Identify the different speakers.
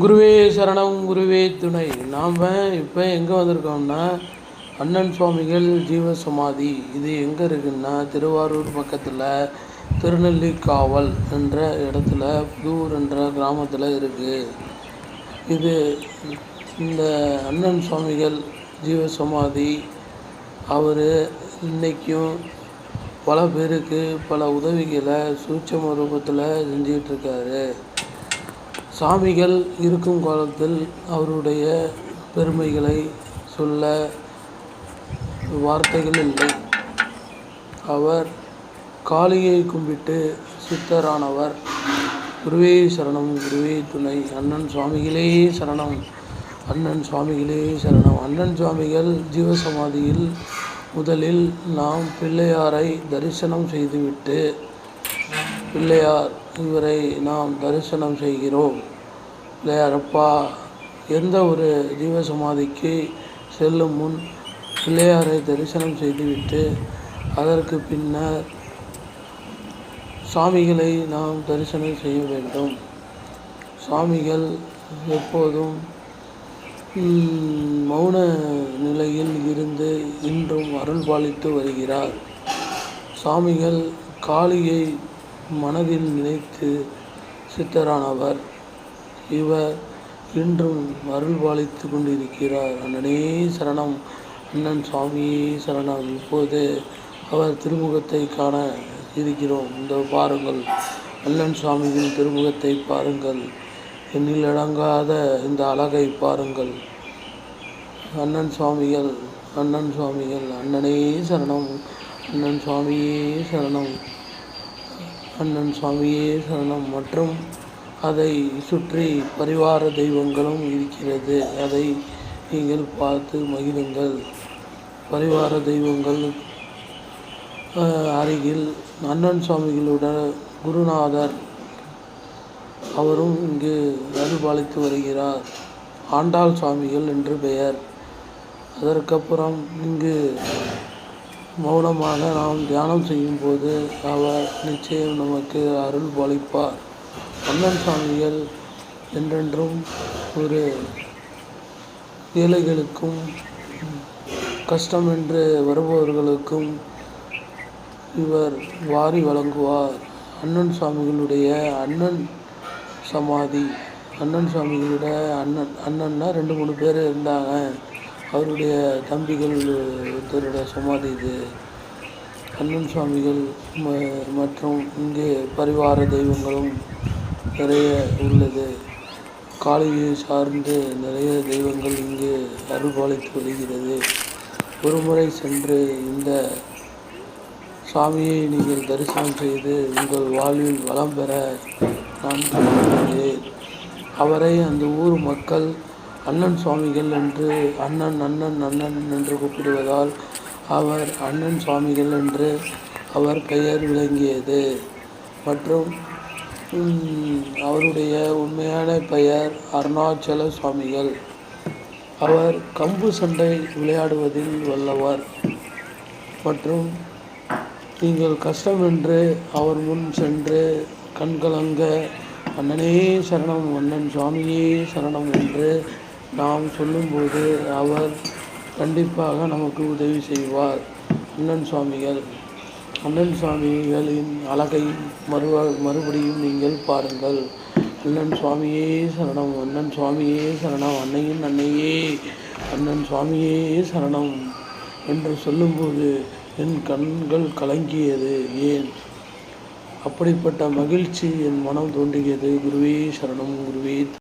Speaker 1: குருவே சரணம், குருவே துணை. நாம் இப்போ எங்கே வந்திருக்கோம்னா, அண்ணன் சுவாமிகள் ஜீவசமாதி. இது எங்கே இருக்குன்னா, திருவாரூர் பக்கத்தில் திருநெல்லிக்காவல் என்ற இடத்துல புதூர் என்ற கிராமத்தில் இருக்குது. இது இந்த அண்ணன் சுவாமிகள் ஜீவசமாதி. அவர் இன்றைக்கும் பல பேருக்கு பல உதவிகளை சூட்சம ரூபத்தில் செஞ்சிகிட்ருக்காரு. சாமிகள் இருக்கும் காலத்தில் அவருடைய பெருமைகளை சொல்ல வார்த்தைகள் இல்லை. அவர் காளியை கும்பிட்டு சித்தரானவர். குருவே சரணம், குருவே துணை. அண்ணன் சுவாமிகளே சரணம், அண்ணன் சுவாமிகளே சரணம். அண்ணன் சுவாமிகள் ஜீவசமாதியில் முதலில் நாம் பிள்ளையாரை தரிசனம் செய்துவிட்டு, பிள்ளையார் இவரை நாம் தரிசனம் செய்கிறோம். பிள்ளையாரப்பா, எந்த ஒரு ஜீவசமாதிக்கு செல்லும் முன் பிள்ளையாரை தரிசனம் செய்துவிட்டு அதற்கு பின்னர் சாமிகளை நாம் தரிசனம் செய்ய வேண்டும். சாமிகள் எப்போதும் மௌன நிலையில் இருந்து இன்றும் அருள் பாலித்து வருகிறார். சாமிகள் காளியை மனதில் நினைத்து சித்தரானவர். இவர் இன்றும் அருள் பாலித்து கொண்டிருக்கிறார். அண்ணனே சரணம், அண்ணன் சுவாமியே சரணம். இப்போது அவர் திருமுகத்தை காண இருக்கிறோம். இந்த பாருங்கள், அண்ணன் சுவாமியின் திருமுகத்தை பாருங்கள். எண்ணில் அடங்காத இந்த அழகை பாருங்கள். அண்ணன் சுவாமிகள், அண்ணன் சுவாமிகள். அண்ணனே சரணம், அண்ணன் சுவாமியே சரணம், அண்ணன் சுவாமியே சரணம். மற்றும் அதை சுற்றி பரிவார தெய்வங்களும் இருக்கிறது. அதை நீங்கள் பார்த்து மகிழுங்கள். பரிவார தெய்வங்கள் அருகில் அண்ணன் சுவாமிகளுடைய குருநாதர் அவரும் இங்கு அருள்பாலித்து வருகிறார். ஆண்டாள் சுவாமிகள் என்று பெயர். அதற்கப்புறம் இங்கு மௌனமாக நாம் தியானம் செய்யும்போது அவர் நிச்சயம் நமக்கு அருள் பாலிப்பார். அண்ணன் சுவாமிகள் என்றென்றும் ஒரு ஏழைகளுக்கும் கஷ்டம் என்று வருபவர்களுக்கும் இவர் வாரி வழங்குவார். அண்ணன் சுவாமிகளுடைய அண்ணன் சமாதி. அண்ணன் சுவாமிகளுடைய அண்ணன்னா 2-3 பேர் இருந்தாங்க. அவருடைய தம்பிகள் ஒருத்தருடைய சமாதி இது. அண்ணன் சுவாமிகள் மற்றும் இங்கே பரிவார தெய்வங்களும் நிறைய உள்ளது. காளியை சார்ந்து நிறைய தெய்வங்கள் இங்கு அருள்பாலித்து வருகிறது. ஒரு முறை சென்று இந்த சாமியை நீங்கள் தரிசனம் செய்து உங்கள் வாழ்வில் வளம் பெற நான் கேட்டுக்கொள்கிறேன். அவரை அந்த ஊர் மக்கள் அண்ணன் சுவாமிகள் என்று அண்ணன் அண்ணன் அண்ணன் என்று கூப்பிடுவதால் அவர் அண்ணன் சுவாமிகள் என்று அவர் பெயர் விளங்கியது. மற்றும் அவருடைய உண்மையான பெயர் அருணாச்சல சுவாமிகள். அவர் கம்பு சண்டை விளையாடுவதில் வல்லவர். மற்றும் நீங்கள் கஷ்டம் என்று அவர் முன் சென்று கண்கலங்க அண்ணனே சரணம், அண்ணன் சுவாமியே சரணம் என்று நாம் சொல்லும்போது அவர் கண்டிப்பாக நமக்கு உதவி செய்வார். அண்ணன் சுவாமிகள். அண்ணன் சுவாமிகளின் அழகை மறுபடியும் நீங்கள் பாருங்கள். அண்ணன் சுவாமியே சரணம், அண்ணன் சுவாமியே சரணம், அன்னையின் அன்னையே அண்ணன் சுவாமியே சரணம் என்று சொல்லும்போது என் கண்கள் கலங்கியது. ஏன் அப்படிப்பட்ட மகிழ்ச்சி என் மனம் தோன்றியது. குருவே சரணம், குருவே